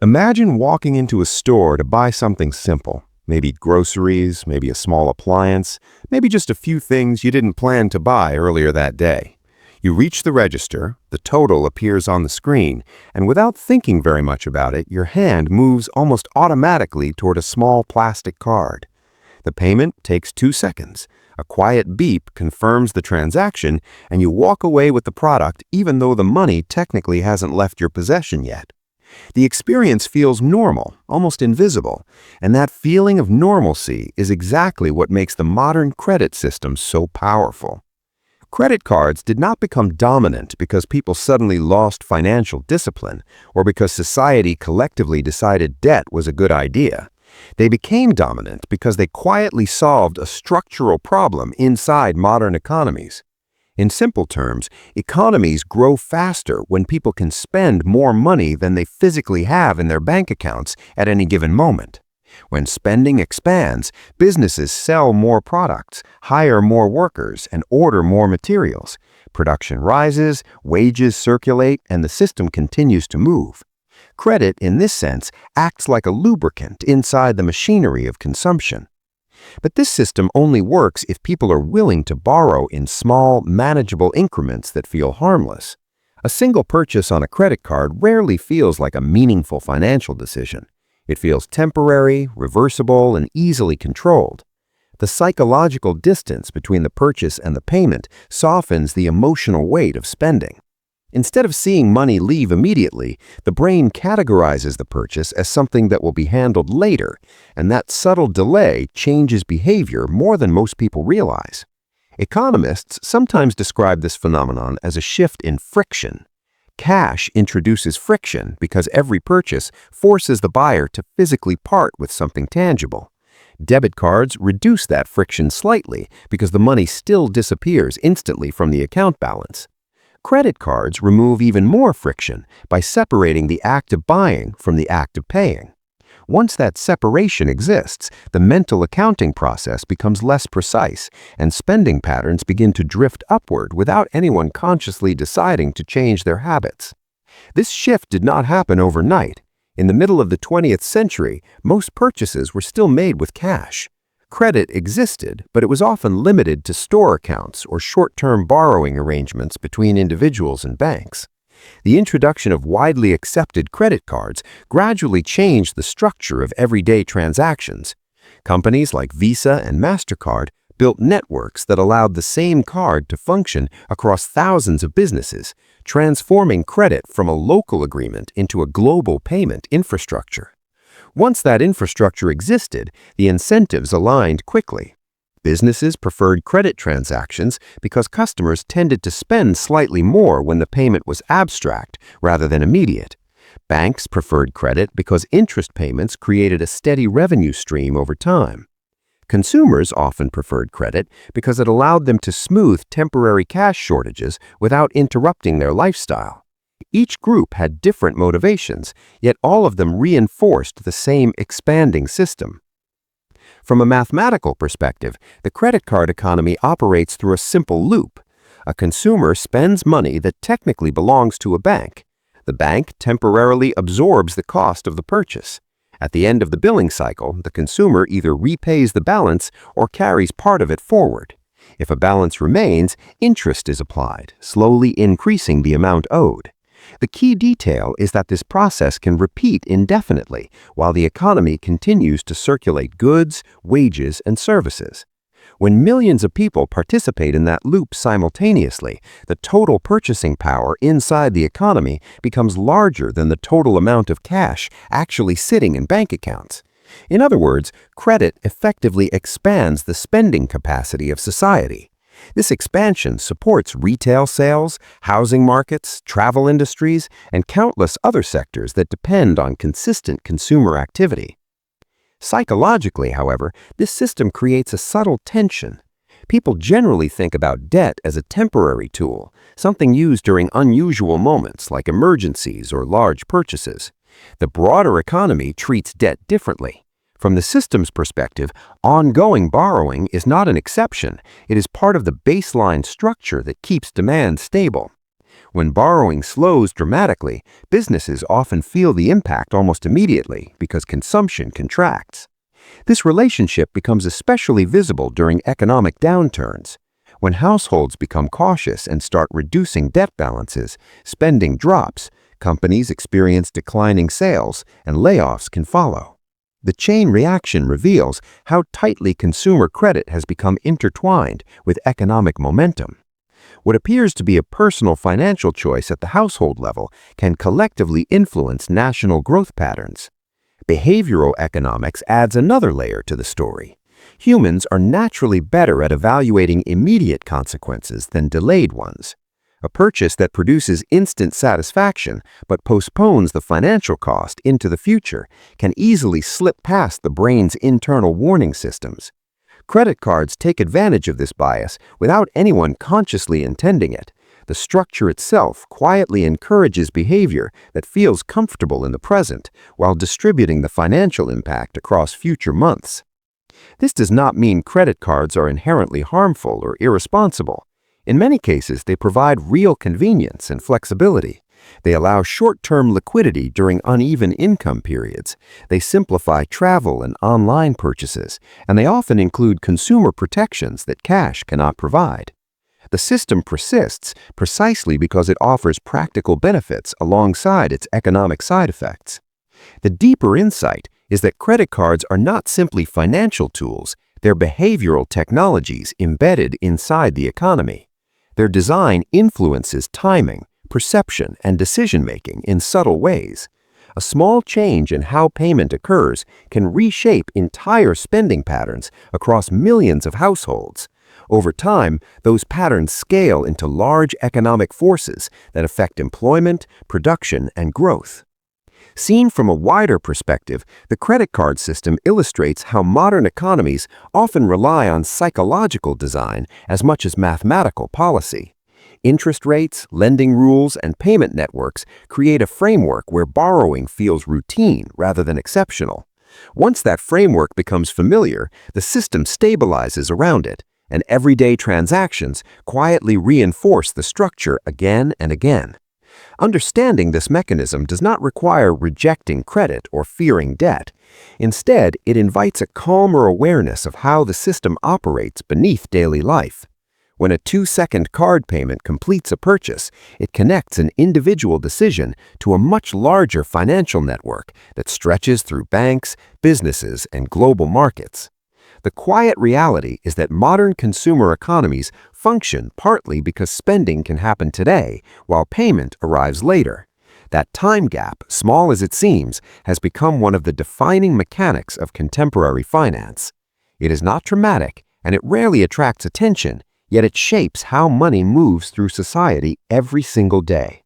Imagine walking into a store to buy something simple, maybe groceries, maybe a small appliance, maybe just a few things you didn't plan to buy earlier that day. You reach the register, the total appears on the screen, and without thinking very much about it, your hand moves almost automatically toward a small plastic card. The payment takes 2 seconds. A quiet beep confirms the transaction, and you walk away with the product even though the money technically hasn't left your possession yet. The experience feels normal, almost invisible, and that feeling of normalcy is exactly what makes the modern credit system so powerful. Credit cards did not become dominant because people suddenly lost financial discipline or because society collectively decided debt was a good idea. They became dominant because they quietly solved a structural problem inside modern economies. In simple terms, economies grow faster when people can spend more money than they physically have in their bank accounts at any given moment. When spending expands, businesses sell more products, hire more workers, and order more materials. Production rises, wages circulate, and the system continues to move. Credit, in this sense, acts like a lubricant inside the machinery of consumption. But this system only works if people are willing to borrow in small, manageable increments that feel harmless. A single purchase on a credit card rarely feels like a meaningful financial decision. It feels temporary, reversible, and easily controlled. The psychological distance between the purchase and the payment softens the emotional weight of spending. Instead of seeing money leave immediately, the brain categorizes the purchase as something that will be handled later, and that subtle delay changes behavior more than most people realize. Economists sometimes describe this phenomenon as a shift in friction. Cash introduces friction because every purchase forces the buyer to physically part with something tangible. Debit cards reduce that friction slightly because the money still disappears instantly from the account balance. Credit cards remove even more friction by separating the act of buying from the act of paying. Once that separation exists, the mental accounting process becomes less precise, and spending patterns begin to drift upward without anyone consciously deciding to change their habits. This shift did not happen overnight. In the middle of the 20th century, most purchases were still made with cash. Credit existed, but it was often limited to store accounts or short-term borrowing arrangements between individuals and banks. The introduction of widely accepted credit cards gradually changed the structure of everyday transactions. Companies like Visa and MasterCard built networks that allowed the same card to function across thousands of businesses, transforming credit from a local agreement into a global payment infrastructure. Once that infrastructure existed, the incentives aligned quickly. Businesses preferred credit transactions because customers tended to spend slightly more when the payment was abstract rather than immediate. Banks preferred credit because interest payments created a steady revenue stream over time. Consumers often preferred credit because it allowed them to smooth temporary cash shortages without interrupting their lifestyle. Each group had different motivations, yet all of them reinforced the same expanding system. From a mathematical perspective, the credit card economy operates through a simple loop. A consumer spends money that technically belongs to a bank. The bank temporarily absorbs the cost of the purchase. At the end of the billing cycle, the consumer either repays the balance or carries part of it forward. If a balance remains, interest is applied, slowly increasing the amount owed. The key detail is that this process can repeat indefinitely while the economy continues to circulate goods, wages, and services. When millions of people participate in that loop simultaneously, the total purchasing power inside the economy becomes larger than the total amount of cash actually sitting in bank accounts. In other words, credit effectively expands the spending capacity of society. This expansion supports retail sales, housing markets, travel industries, and countless other sectors that depend on consistent consumer activity. Psychologically, however, this system creates a subtle tension. People generally think about debt as a temporary tool, something used during unusual moments like emergencies or large purchases. The broader economy treats debt differently. From the system's perspective, ongoing borrowing is not an exception. It is part of the baseline structure that keeps demand stable. When borrowing slows dramatically, businesses often feel the impact almost immediately because consumption contracts. This relationship becomes especially visible during economic downturns. When households become cautious and start reducing debt balances, spending drops, companies experience declining sales, and layoffs can follow. The chain reaction reveals how tightly consumer credit has become intertwined with economic momentum. What appears to be a personal financial choice at the household level can collectively influence national growth patterns. Behavioral economics adds another layer to the story. Humans are naturally better at evaluating immediate consequences than delayed ones. A purchase that produces instant satisfaction but postpones the financial cost into the future can easily slip past the brain's internal warning systems. Credit cards take advantage of this bias without anyone consciously intending it. The structure itself quietly encourages behavior that feels comfortable in the present while distributing the financial impact across future months. This does not mean credit cards are inherently harmful or irresponsible. In many cases, they provide real convenience and flexibility. They allow short-term liquidity during uneven income periods. They simplify travel and online purchases, and they often include consumer protections that cash cannot provide. The system persists precisely because it offers practical benefits alongside its economic side effects. The deeper insight is that credit cards are not simply financial tools, they're behavioral technologies embedded inside the economy. Their design influences timing, perception, and decision-making in subtle ways. A small change in how payment occurs can reshape entire spending patterns across millions of households. Over time, those patterns scale into large economic forces that affect employment, production, and growth. Seen from a wider perspective, the credit card system illustrates how modern economies often rely on psychological design as much as mathematical policy. Interest rates, lending rules, and payment networks create a framework where borrowing feels routine rather than exceptional. Once that framework becomes familiar, the system stabilizes around it, and everyday transactions quietly reinforce the structure again and again. Understanding this mechanism does not require rejecting credit or fearing debt. Instead, it invites a calmer awareness of how the system operates beneath daily life. When a 2-second card payment completes a purchase, it connects an individual decision to a much larger financial network that stretches through banks, businesses, and global markets. The quiet reality is that modern consumer economies function partly because spending can happen today while payment arrives later. That time gap, small as it seems, has become one of the defining mechanics of contemporary finance. It is not dramatic, and it rarely attracts attention, yet it shapes how money moves through society every single day.